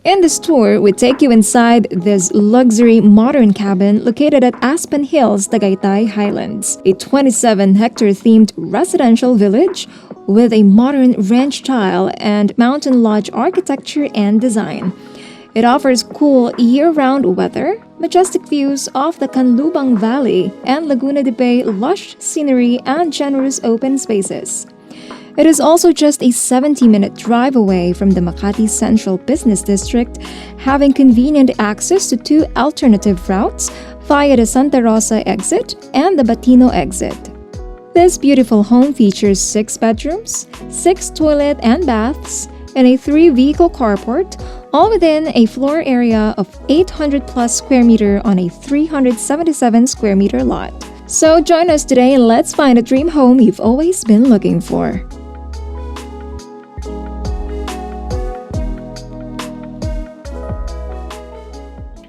In this tour, we take you inside this luxury modern cabin located at Aspen Hills, Tagaytay, Highlands, a 27-hectare themed residential village with a modern ranch style and mountain lodge architecture and design. It offers cool year-round weather, majestic views of the Canlubang Valley and Laguna de Bay, lush scenery, and generous open spaces. It is also just a 70-minute drive away from the Makati Central Business District, having convenient access to two alternative routes via the Santa Rosa exit and the Batino exit. This beautiful home features 6 bedrooms, 6 toilet and baths, and a 3-vehicle carport, all within a floor area of 800 plus square meter on a 377 square meter lot. So join us today and let's find a dream home you've always been looking for.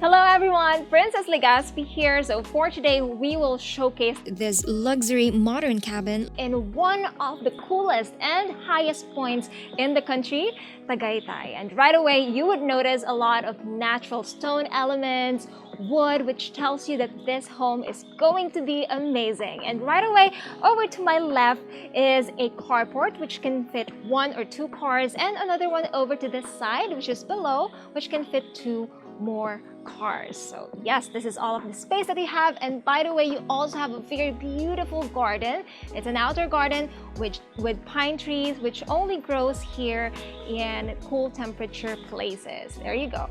Hello everyone, Princess Legaspi here. So for today, we will showcase This luxury modern cabin in one of the coolest and highest points in the country, Tagaytay. And right away, you would notice a lot of natural stone elements, wood, which tells you that this home is going to be amazing. And right away, over to my left is a carport, which can fit 1 or 2 cars, and another one over to this side, which is below, which can fit 2 more cars. So yes, this is all of the space that you have. And by the way, you also have a very beautiful garden. It's an outdoor garden with pine trees, which only grows here in cool temperature places. There you go.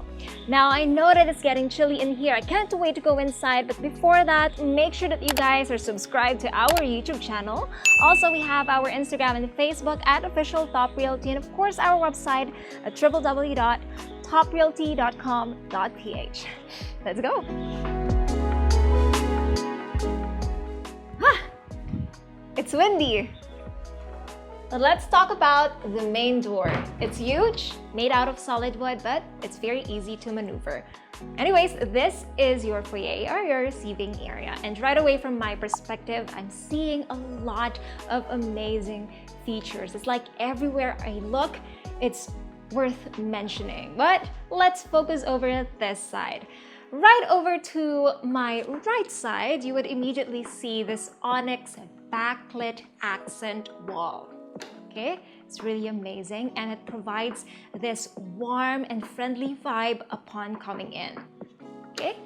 Now I know that it's getting chilly in here. I can't wait to go inside, but before that, make sure that you guys are subscribed to our YouTube channel. Also, we have our Instagram and Facebook at Official Top Realty, and of course our website at www.toprealty.com.ph. Let's go. It's windy. But let's talk about the main door. It's huge, made out of solid wood, but it's very easy to maneuver. Anyways, this is your foyer or your receiving area. And right away from my perspective, I'm seeing a lot of amazing features. It's like everywhere I look, it's worth mentioning. But let's focus over at this side. Right over to my right side, you would immediately see this onyx backlit accent wall. Okay, it's really amazing, and it provides this warm and friendly vibe upon coming in. Okay,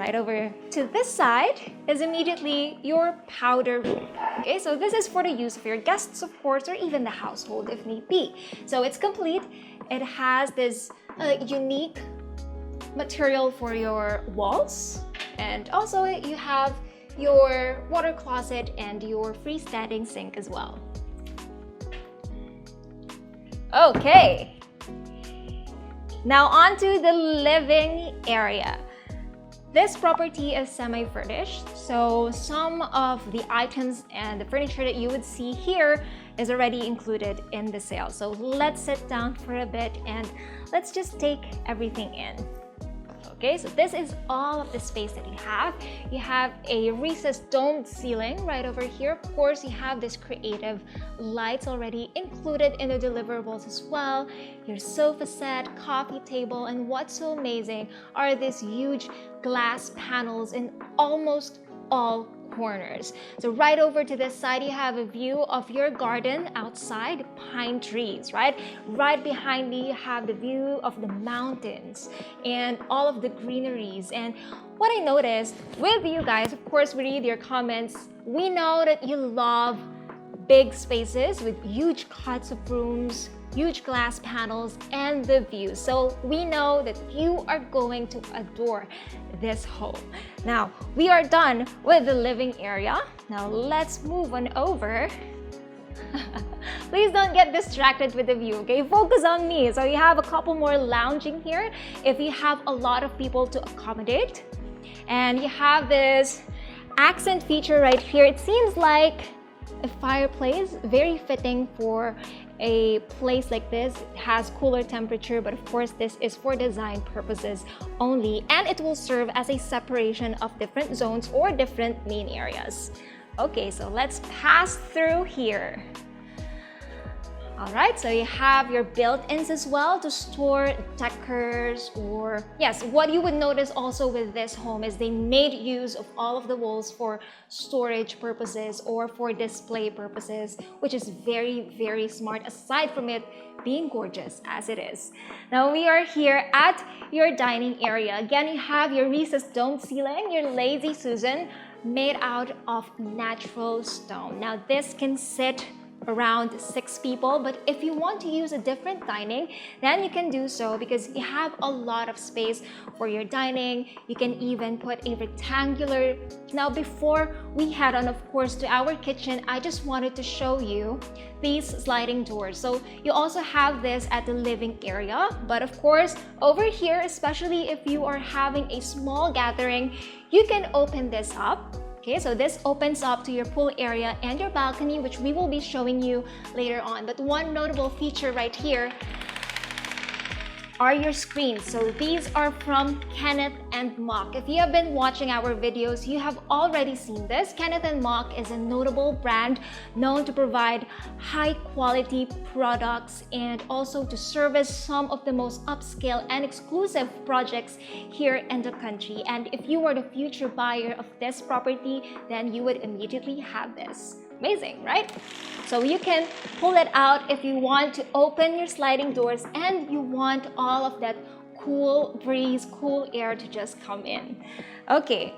right over to this side is immediately your powder room. Okay, so this is for the use of your guests, of course, or even the household if need be. So it's complete. It has this unique material for your walls, and also you have your water closet and your freestanding sink as well. Okay, now on to the living area. This property is semi-furnished, so some of the items and the furniture that you would see here is already included in the sale. So let's sit down for a bit and let's just take everything in. Okay, so this is all of the space that you have. You have a recessed domed ceiling right over here. Of course, you have this creative lights already included in the deliverables as well. Your sofa set, coffee table, and what's so amazing are these huge glass panels in almost all corners. So right over to this side, you have a view of your garden outside, pine trees, right? Right behind me, you have the view of the mountains and all of the greeneries. And what I noticed with you guys, of course, we read your comments. We know that you love big spaces with huge cuts of rooms, huge glass panels, and the view. So we know that you are going to adore this home. Now, we are done with the living area. Now let's move on over. Please don't get distracted with the view, okay? Focus on me. So you have a couple more lounging here if you have a lot of people to accommodate. And you have this accent feature right here. It seems like a fireplace, very fitting for a place like this. It has cooler temperature, but of course this is for design purposes only, and it will serve as a separation of different zones or different main areas. Okay, so let's pass through here. All right, so you have your built-ins as well to store decors, or yes, what you would notice also with this home is they made use of all of the walls for storage purposes or for display purposes, which is very, very smart, aside from it being gorgeous as it is. Now we are here at your dining area. Again, you have your recessed dome ceiling, your lazy Susan made out of natural stone. Now this can sit around 6 people, but if you want to use a different dining, then you can do so because you have a lot of space for your dining. You can even put a rectangular. Now before we head on, of course, to our kitchen, I just wanted to show you these sliding doors. So you also have this at the living area, but of course over here, especially if you are having a small gathering, you can open this up. Okay, so this opens up to your pool area and your balcony, which we will be showing you later on. But one notable feature right here are your screens. So these are from Kenneth and Mock. If you have been watching our videos, you have already seen this. Kenneth and Mock is a notable brand known to provide high quality products and also to service some of the most upscale and exclusive projects here in the country. And if you are the future buyer of this property, then you would immediately have this. Amazing, right? So you can pull it out if you want to open your sliding doors and you want all of that cool breeze, cool air to just come in. Okay,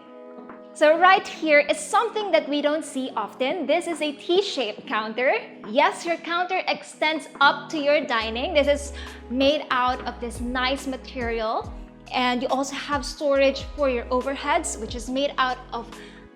so right here is something that we don't see often. This is a T-shaped counter. Yes, your counter extends up to your dining. This is made out of this nice material. And you also have storage for your overheads, which is made out of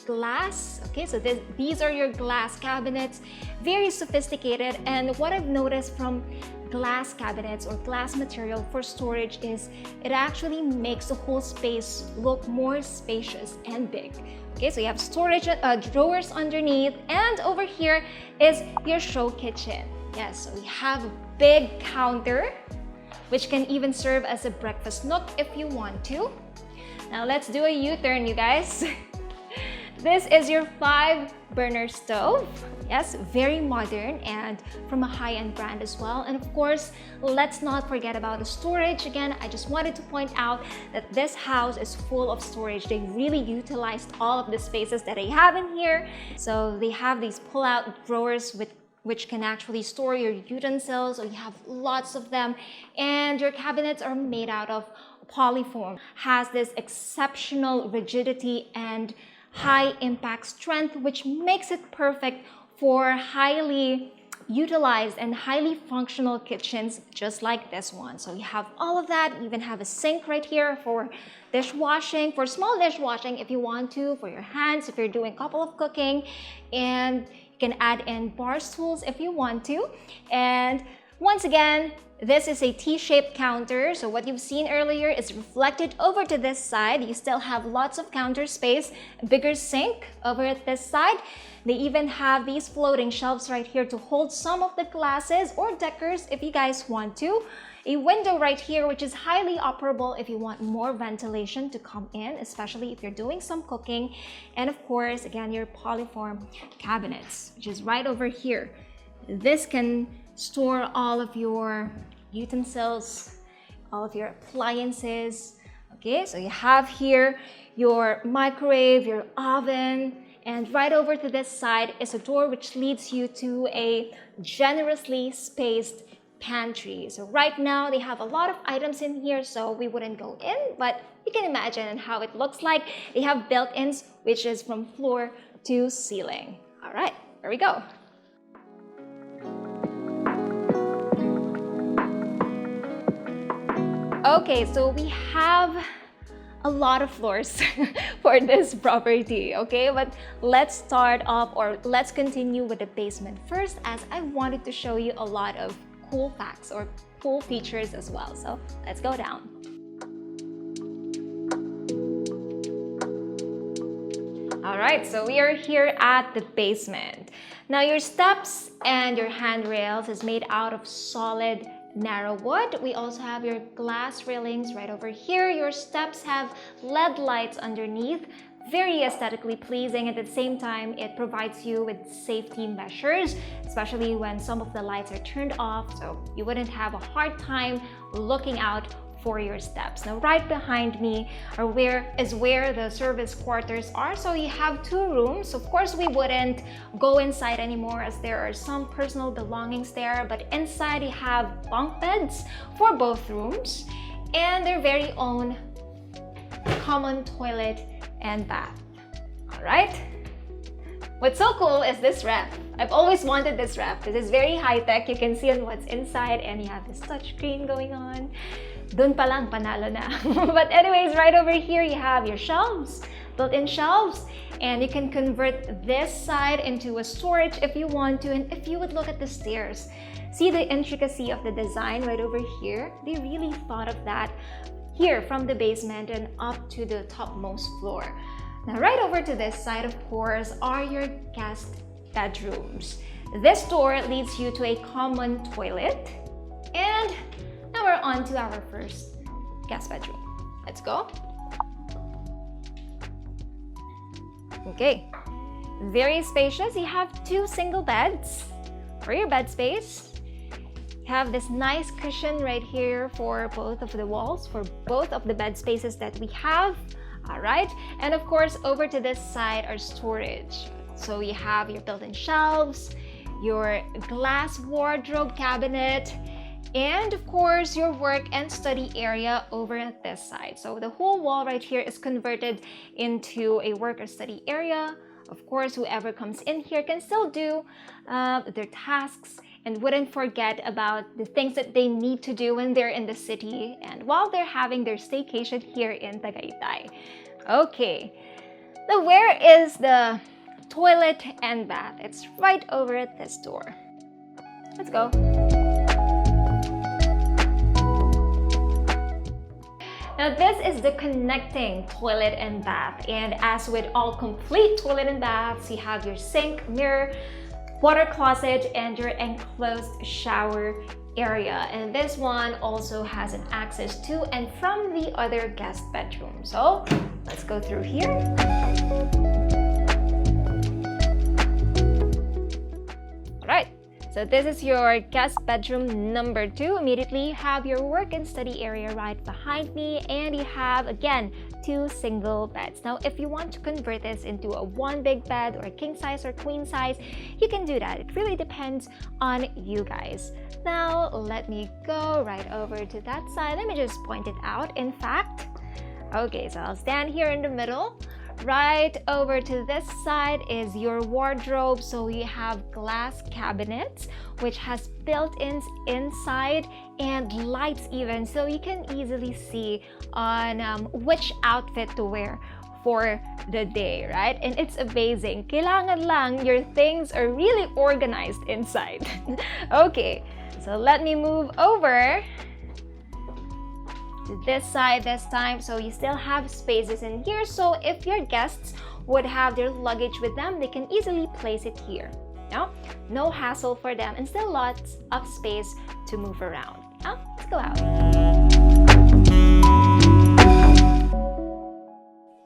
glass. Okay, so these are your glass cabinets, very sophisticated. And what I've noticed from glass cabinets or glass material for storage is it actually makes the whole space look more spacious and big. Okay, so you have storage drawers underneath, and over here is your show kitchen. Yes, so we have a big counter which can even serve as a breakfast nook if you want to. Now let's do a U-turn, you guys. This is your 5-burner stove. Yes, very modern and from a high-end brand as well. And of course, let's not forget about the storage. Again, I just wanted to point out that this house is full of storage. They really utilized all of the spaces that they have in here. So they have these pull-out drawers which can actually store your utensils. So you have lots of them. And your cabinets are made out of polyfoam. Has this exceptional rigidity and high impact strength, which makes it perfect for highly utilized and highly functional kitchens just like this one. So you have all of that. You even have a sink right here for dishwashing, for small dishwashing if you want to, for your hands, if you're doing a couple of cooking, and you can add in bar stools if you want to. And once again, this is a T-shaped counter, so what you've seen earlier is reflected over to this side. You still have lots of counter space, a bigger sink over at this side. They even have these floating shelves right here to hold some of the glasses or decors if you guys want to. A window right here, which is highly operable if you want more ventilation to come in, especially if you're doing some cooking. And of course, again, your polyform cabinets, which is right over here. This can store all of your utensils, all of your appliances. Okay, so you have here your microwave, your oven, and right over to this side is a door which leads you to a generously spaced pantry. So right now they have a lot of items in here, so we wouldn't go in, but you can imagine how it looks like. They have built-ins, which is from floor to ceiling. All right, here we go. Okay, so we have a lot of floors for this property, okay? But let's start off, or let's continue with the basement first, as I wanted to show you a lot of cool facts or cool features as well. So let's go down. All right, so we are here at the basement. Now your steps and your handrails is made out of solid narrow wood. We also have your glass railings right over here. Your steps have LED lights underneath. very aesthetically pleasing, and at the same time it provides you with safety measures, especially when some of the lights are turned off, so you wouldn't have a hard time looking out for your steps. Now right behind me is where the service quarters are. So you have 2 rooms. Of course we wouldn't go inside anymore as there are some personal belongings there, but inside you have bunk beds for both rooms and their very own common toilet and bath. All right. What's so cool is this ref. I've always wanted this ref. This is very high-tech. You can see on what's inside and you have this touchscreen going on. Dun pa lang, panalo na. But anyways, right over here you have your shelves, built-in shelves, and you can convert this side into a storage if you want to. And if you would look at the stairs, see the intricacy of the design right over here. They really thought of that here from the basement and up to the topmost floor. Now right over to this side, of course, are your guest bedrooms. This door leads you to a common toilet, and now we're on to our first guest bedroom. Let's go. Okay, very spacious. You have 2 single beds for your bed space. You have this nice cushion right here for both of the walls, for both of the bed spaces that we have. All right, and of course over to this side are storage. So you have your built-in shelves, your glass wardrobe cabinet, and of course your work and study area over at this side. So the whole wall right here is converted into a work or study area. Of course, whoever comes in here can still do their tasks and wouldn't forget about the things that they need to do when they're in the city and while they're having their staycation here in Tagaytay. Okay, now where is the toilet and bath? It's right over at this door. Let's go. Now this is the connecting toilet and bath, and as with all complete toilet and baths, you have your sink, mirror, water closet, and your enclosed shower area. And this one also has an access to and from the other guest bedroom. So let's go through here. Alright, so this is your guest bedroom number 2. Immediately you have your work and study area right behind me, and you have again 2 single beds. Now if you want to convert this into a 1 big bed or a king size or queen size, you can do that. It really depends on you guys. Now let me go right over to that side. Let me just point it out. In fact, okay, so I'll stand here in the middle. Right over to this side is your wardrobe. So you have glass cabinets which has built-ins inside and lights even, so you can easily see on which outfit to wear for the day, right? And it's amazing. Kailangan lang your things are really organized inside. Okay, so let me move over to this side this time. So you still have spaces in here, so if your guests would have their luggage with them, they can easily place it here. No hassle for them, and still lots of space to move around. Now let's go out.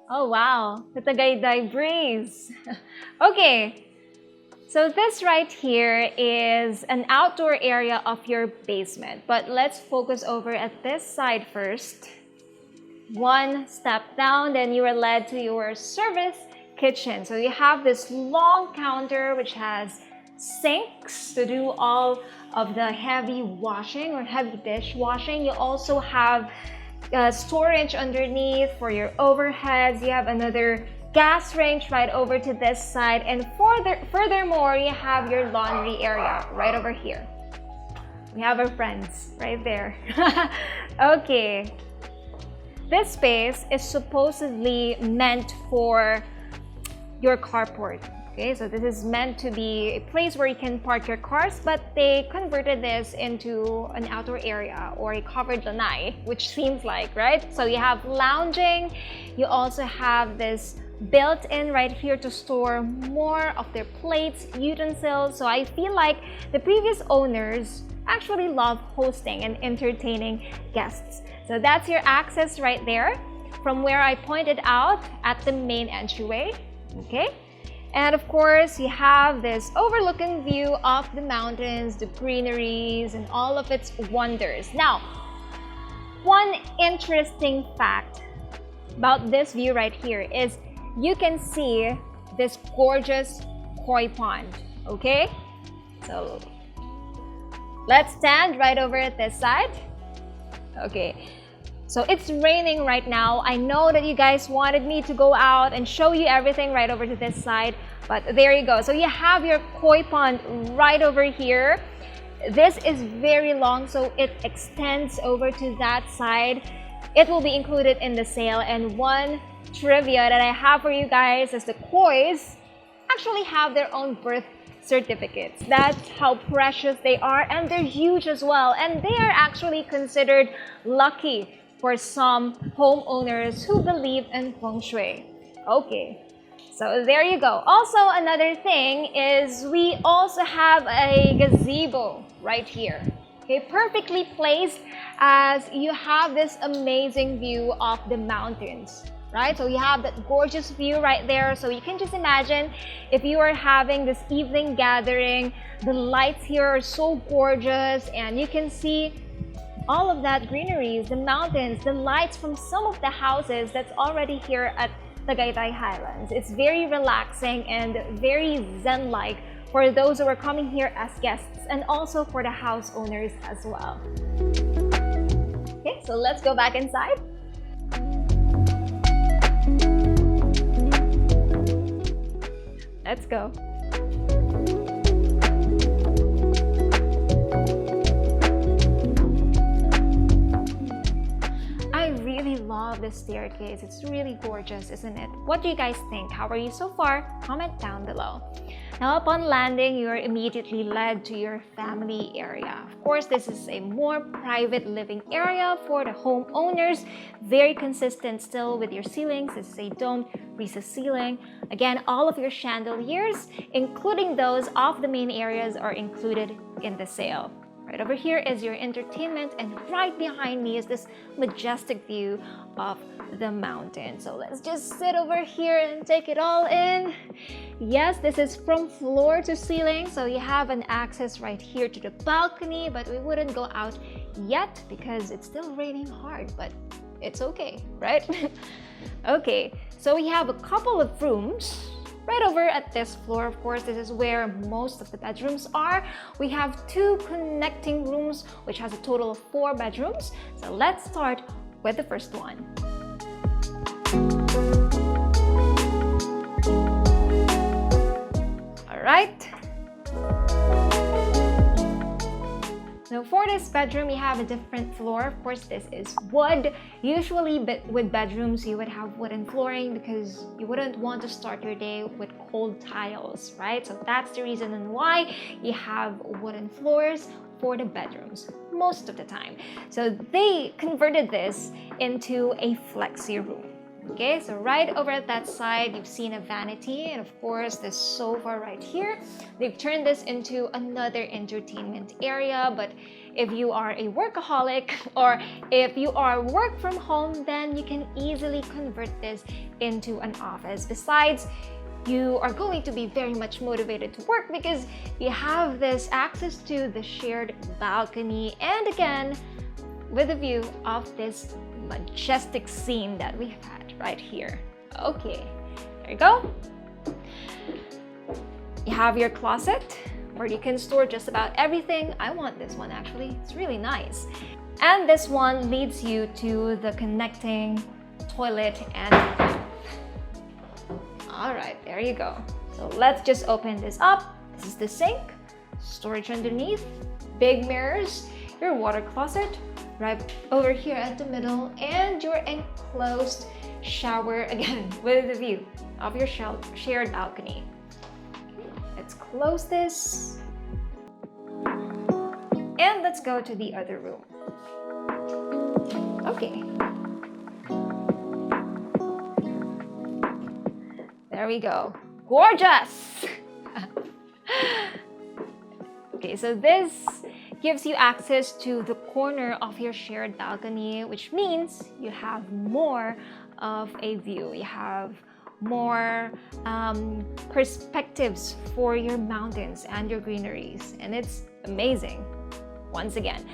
Oh wow, the Tagaytay breeze. Okay, so this right here is an outdoor area of your basement, but let's focus over at this side first. 1 step down, then you are led to your service kitchen. So you have this long counter which has sinks to do all of the heavy washing or heavy dish washing. You also have storage underneath for your overheads. You have another gas range right over to this side, and furthermore you have your laundry area right over here. We have our friends right there. Okay, this space is supposedly meant for your carport. Okay, so this is meant to be a place where you can park your cars, but they converted this into an outdoor area or a covered lanai, which seems like, right? So you have lounging. You also have this built-in right here to store more of their plates, utensils. So I feel like the previous owners actually love hosting and entertaining guests. So that's your access right there. from where I pointed out at the main entryway. Okay, and of course you have this overlooking view of the mountains, the greeneries, and all of its wonders. Now, one interesting fact about this view right here is you can see this gorgeous koi pond. Okay, so let's stand right over at this side. Okay, so it's raining right now. I know that you guys wanted me to go out and show you everything right over to this side, but there you go. So you have your koi pond right over here. This is very long, so it extends over to that side. It will be included in the sale. And one trivia that I have for you guys is the kois actually have their own birth certificates. That's how precious they are, and they're huge as well, and they are actually considered lucky for some homeowners who believe in feng shui. Okay, so there you go. Also, another thing is we also have a gazebo right here. Okay, perfectly placed as you have this amazing view of the mountains. Right, so you have that gorgeous view right there. So you can just imagine if you are having this evening gathering, the lights here are so gorgeous, and you can see all of that greeneries, the mountains, the lights from some of the houses that's already here at Tagaytay Highlands. It's very relaxing and very zen-like for those who are coming here as guests, and also for the house owners as well. Okay, so let's go back inside. Let's go. I really love this staircase. It's really gorgeous, isn't it? What do you guys think? How are you so far? Comment down below. Now, upon landing, you are immediately led to your family area. Of course, this is a more private living area for the homeowners. Very consistent still with your ceilings. This is a domed recessed ceiling. Again, all of your chandeliers, including those of the main areas, are included in the sale. Right over here is your entertainment, and right behind me is this majestic view of the mountain. So let's just sit over here and take it all in. Yes, this is from floor to ceiling, so you have an access right here to the balcony, but we wouldn't go out yet because it's still raining hard, but it's okay, right? Okay, so we have a couple of rooms right over at this floor. Of course, this is where most of the bedrooms are. We have 2 connecting rooms, which has a total of 4 bedrooms. So let's start with the first one. All right. Now for this bedroom, you have a different floor. Of course, this is wood. Usually with bedrooms, you would have wooden flooring because you wouldn't want to start your day with cold tiles, right? So that's the reason why you have wooden floors for the bedrooms most of the time. So they converted this into a flexi room. Okay, so right over at that side, you've seen a vanity, and of course this sofa right here. They've turned this into another entertainment area, but if you are a workaholic or if you are work from home, then you can easily convert this into an office. Besides, you are going to be very much motivated to work because you have this access to the shared balcony, and again, with a view of this majestic scene that we've had right here. Okay, there you go. You have your closet where you can store just about everything. I want this one actually, it's really nice. And this one leads you to the connecting toilet and all right, there you go. So let's just open this up. This is the sink, storage underneath, big mirrors, your water closet right over here at the middle, and your enclosed shower again with the view of your shared balcony. Let's close this and let's go to the other room. Okay, there we go. Gorgeous. Okay, so this gives you access to the corner of your shared balcony, which means you have more of a view. You have more perspectives for your mountains and your greeneries, and it's amazing. Once again,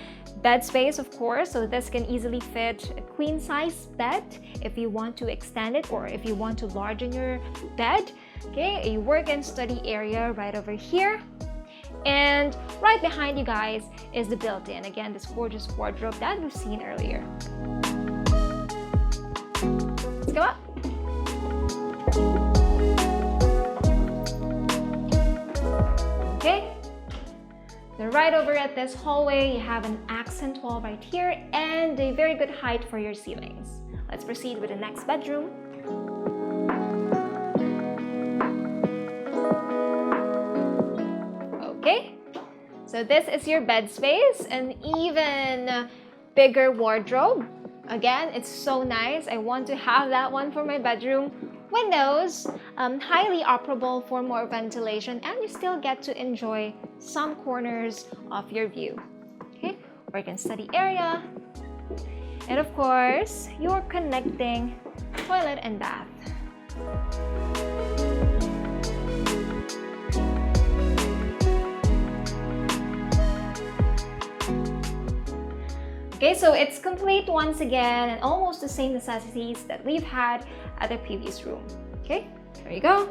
bed space, of course, so this can easily fit a queen size bed if you want to extend it, or if you want to enlarge your bed. Okay, a work and study area right over here. And right behind you guys is the built-in, again, this gorgeous wardrobe that we've seen earlier. Let's go up. Okay, then right over at this hallway, you have an accent wall right here and a very good height for your ceilings. Let's proceed with the next bedroom. Okay, so this is your bed space, an even bigger wardrobe. Again, it's so nice. I want to have that one for my bedroom. Windows, highly operable for more ventilation, and you still get to enjoy some corners of your view. Okay, work and study area, and of course, your connecting toilet and bath. Okay, so it's complete once again, and almost the same necessities that we've had at the previous room. Okay, there you go.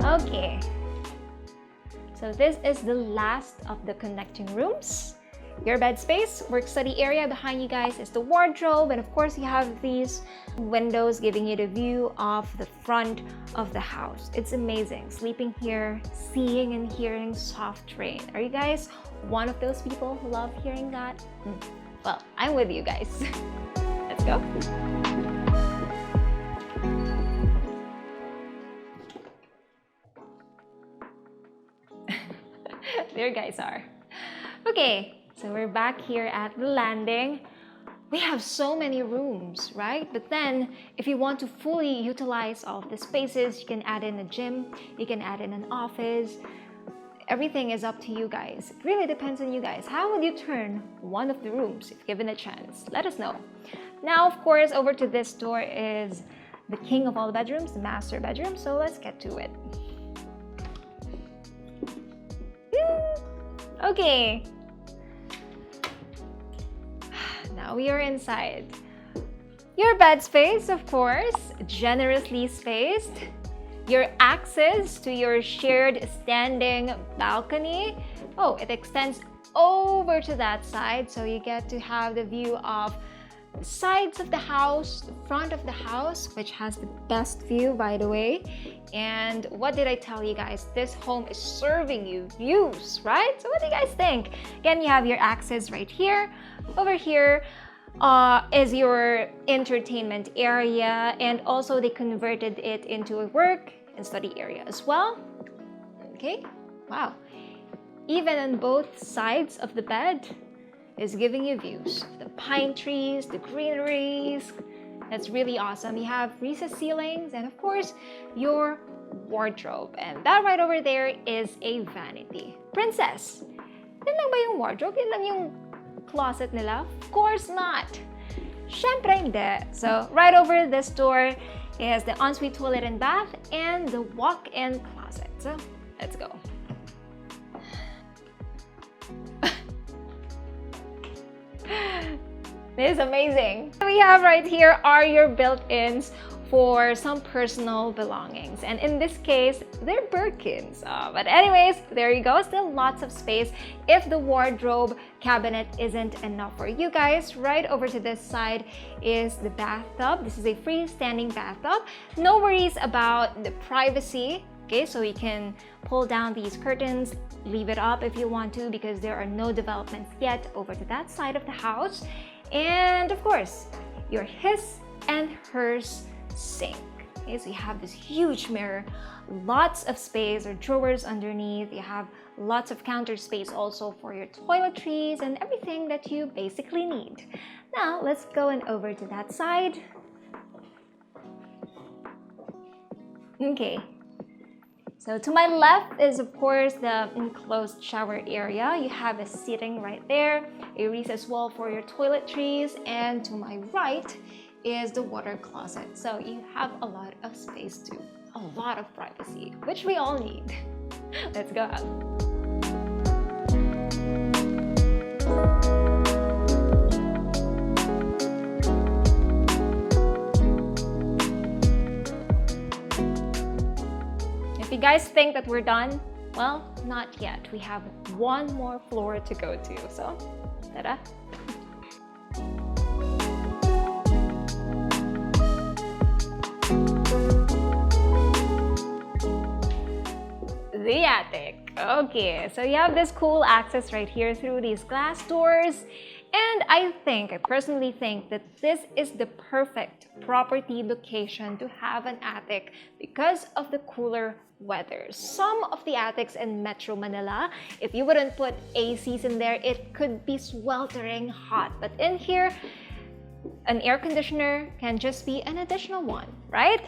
Okay, so this is the last of the connecting rooms. Your bed space, work study area behind you guys is the wardrobe, and of course you have these windows giving you the view of the front of the house. It's amazing sleeping here, seeing and hearing soft rain. Are you guys one of those people who love hearing that? Well, I'm with you guys. Let's go. There you guys are. Okay. So we're back here at the landing. We have so many rooms, right? But then if you want to fully utilize all of the spaces, you can add in a gym, you can add in an office. Everything is up to you guys. It really depends on you guys. How would you turn one of the rooms if given a chance? Let us know. Now, of course, over to this door is the king of all the bedrooms, the master bedroom. So let's get to it. Okay. Now we are inside. Your bed space, of course, generously spaced. Your access to your shared standing balcony. Oh, it extends over to that side, so you get to have the view of the sides of the house, the front of the house, which has the best view, by the way. And what did I tell you guys? This home is serving you views, right? So what do you guys think? Again, you have your access right here. Over here is your entertainment area, and also they converted it into a work and study area as well. Okay, wow. Even on both sides of the bed is giving you views. The pine trees, the greeneries. That's really awesome. You have recessed ceilings and of course your wardrobe. And that right over there is a vanity. Princess, yun lang ba yung wardrobe? Yun lang yung closet nila? Of course not. Syempre hindi. So right over this door is the ensuite toilet and bath and the walk-in closet. So let's go. This is amazing. What we have right here are your built-ins for some personal belongings, and in this case they're Birkins. But anyways, there you go. Still lots of space if the wardrobe cabinet isn't enough for you guys. Right over to this side is the bathtub. This is a freestanding bathtub. No worries about the privacy. Okay, so you can pull down these curtains, leave it up if you want to, because there are no developments yet over to that side of the house. And of course, your his and hers sink. Okay, so you have this huge mirror, lots of space or drawers underneath. You have lots of counter space also for your toiletries and everything that you basically need. Now let's go and over to that side. Okay, So to my left is, of course, the enclosed shower area. You have a seating right there, a recessed wall for your toiletries, and to my right is the water closet. So you have a lot of space too, a lot of privacy, which we all need. Let's go out. If you guys think that we're done, well, not yet. We have one more floor to go to. So, ta-da! The attic. Okay, so you have this cool access right here through these glass doors. And I personally think that this is the perfect property location to have an attic because of the cooler weather. Some of the attics in Metro Manila, if you wouldn't put ACs in there, it could be sweltering hot. But in here, an air conditioner can just be an additional one, right?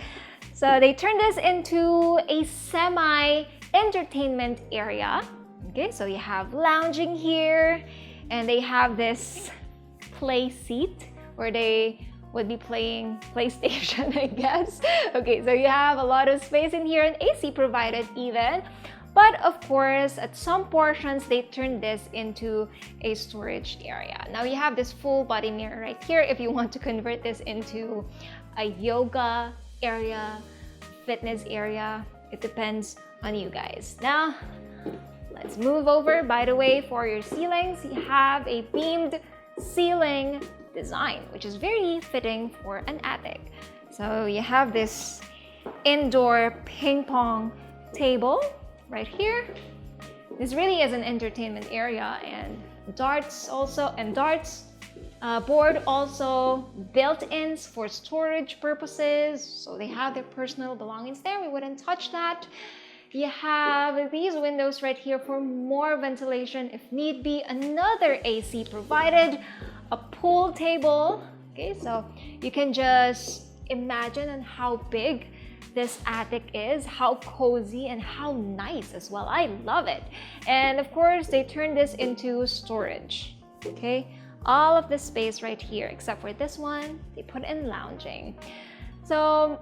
So they turned this into a semi-entertainment area. Okay, so you have lounging here, and they have this play seat where they would be playing PlayStation, I guess. Okay, so you have a lot of space in here and AC provided even. But of course, at some portions, they turned this into a storage area. Now you have this full body mirror right here if you want to convert this into a yoga area, fitness area. It depends on you guys. Now, let's move over. By the way, for your ceilings, you have a beamed ceiling design, which is very fitting for an attic. So you have this indoor ping pong table right here. This really is an entertainment area, and darts board also built-ins for storage purposes. So they have their personal belongings there. We wouldn't touch that. You have these windows right here for more ventilation if need be. Another AC provided, a pool table. Okay, so you can just imagine on how big this attic is, how cozy and how nice as well. I love it. And of course, they turned this into storage. Okay, all of this space right here, except for this one, they put in lounging. So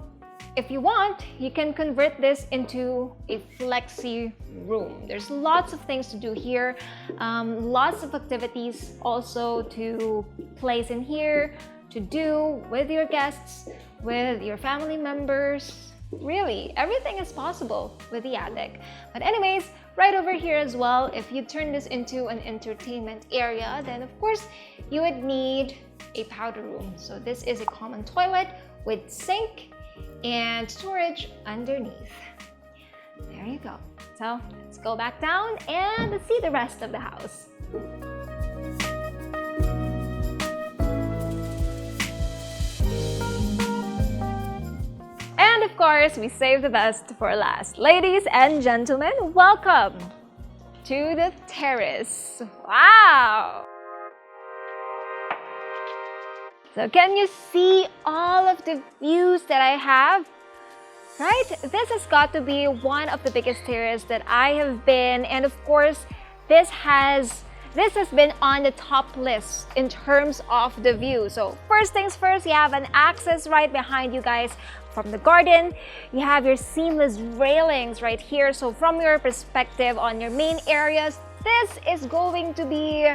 if you want, you can convert this into a flexi room. There's lots of things to do here, lots of activities also to place in here, to do with your guests, with your family members. Really, everything is possible with the attic. But anyways, right over here as well, if you turn this into an entertainment area, then of course you would need a powder room. So this is a common toilet with sink and storage underneath. There you go. So let's go back down and see the rest of the house. And of course, we saved the best for last. Ladies and gentlemen, welcome to the terrace. Wow! So can you see all of the views that I have? Right? This has got to be one of the biggest terraces that I have been, and of course, this has been on the top list in terms of the view. So first things first, you have an access right behind you guys from the garden. You have your seamless railings right here. So from your perspective on your main areas, this is going to be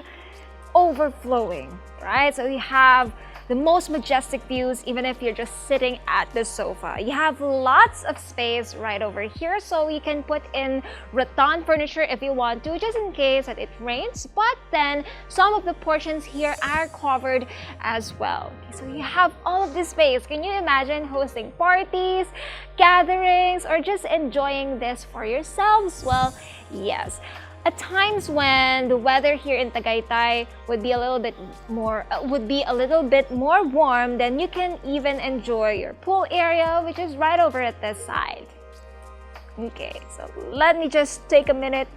overflowing, right? So you have the most majestic views even if you're just sitting at the sofa. You have lots of space right over here, so you can put in rattan furniture if you want to, just in case that it rains. But then some of the portions here are covered as well. Okay, so you have all of this space. Can you imagine hosting parties, gatherings, or just enjoying this for yourselves? Well, yes. At times when the weather here in Tagaytay would be a little bit more warm, then you can even enjoy your pool area, which is right over at this side. Okay, so let me just take a minute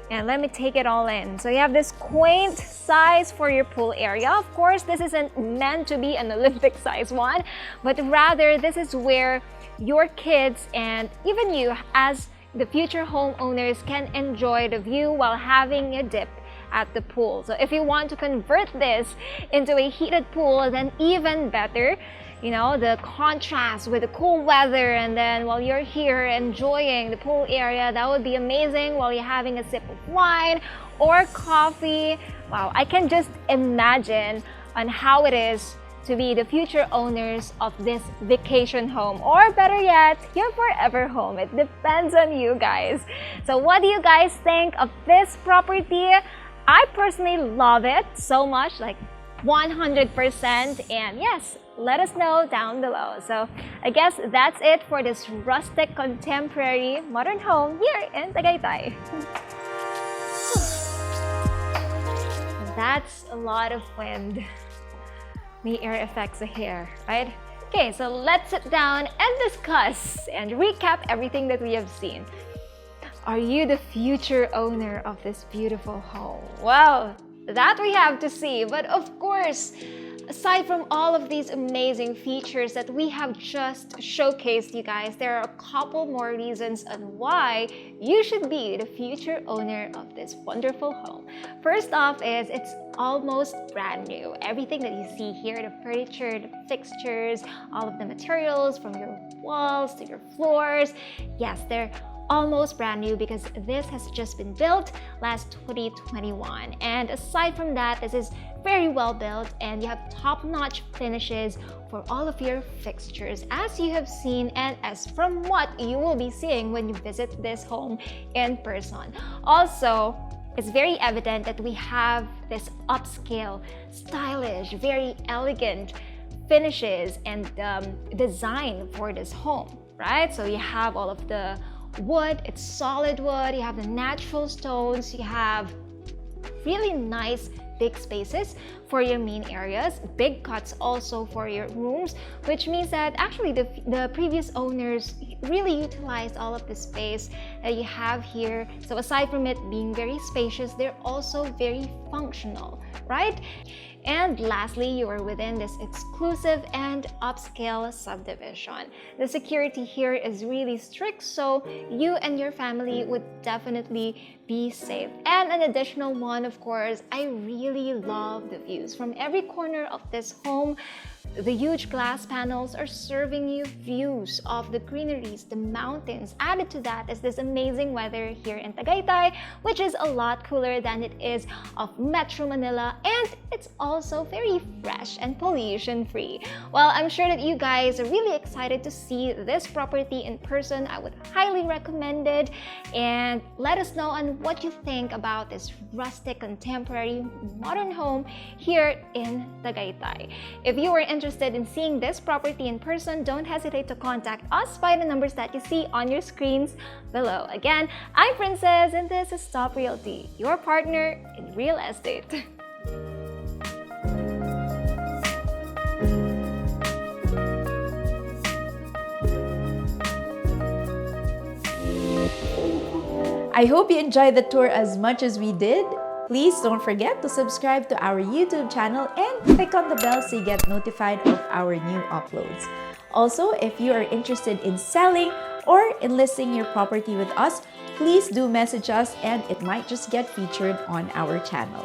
and let me take it all in. So you have this quaint size for your pool area. Of course, this isn't meant to be an Olympic size one, but rather this is where your kids and even you as the future homeowners can enjoy the view while having a dip at the pool. So if you want to convert this into a heated pool, then even better. You know, the contrast with the cool weather, and then while you're here enjoying the pool area, that would be amazing while you're having a sip of wine or coffee. Wow, I can just imagine on how it is to be the future owners of this vacation home, or better yet, your forever home. It depends on you guys. So what do you guys think of this property? I personally love it so much, like 100%, and yes, let us know down below. So I guess that's it for this rustic contemporary modern home here in Tagaytay. That's a lot of wind. May air affects the hair, right? Okay, so let's sit down and discuss and recap everything that we have seen. Are you the future owner of this beautiful home? Well, that we have to see. But of course, aside from all of these amazing features that we have just showcased you guys, there are a couple more reasons on why you should be the future owner of this wonderful home. First off is it's almost brand new. Everything that you see here, the furniture, the fixtures, all of the materials from your walls to your floors, yes, they're almost brand new because this has just been built last 2021. And aside from that, this is very well built and you have top-notch finishes for all of your fixtures, as you have seen and as from what you will be seeing when you visit this home in person. Also, it's very evident that we have this upscale, stylish, very elegant finishes and design for this home, right? So you have all of the wood, it's solid wood, you have the natural stones, you have really nice big spaces for your main areas, big cuts also for your rooms, which means that actually the previous owners really utilized all of the space that you have here. So aside from it being very spacious, they're also very functional, right? And lastly, you are within this exclusive and upscale subdivision. The security here is really strict, so you and your family would definitely be safe. And an additional one, of course, I really love the views. From every corner of this home, the huge glass panels are serving you views of the greeneries, the mountains. Added to that is this amazing weather here in Tagaytay, which is a lot cooler than it is of Metro Manila, and it's also very fresh and pollution-free. Well, I'm sure that you guys are really excited to see this property in person. I would highly recommend it, and let us know on what you think about this rustic, contemporary, modern home here in Tagaytay. If you are interested in seeing this property in person, don't hesitate to contact us by the numbers that you see on your screens below. Again, I'm Princess and this is Top Realty, your partner in real estate. I hope you enjoyed the tour as much as we did. Please don't forget to subscribe to our YouTube channel and click on the bell so you get notified of our new uploads. Also, if you are interested in selling or in listing your property with us, please do message us and it might just get featured on our channel.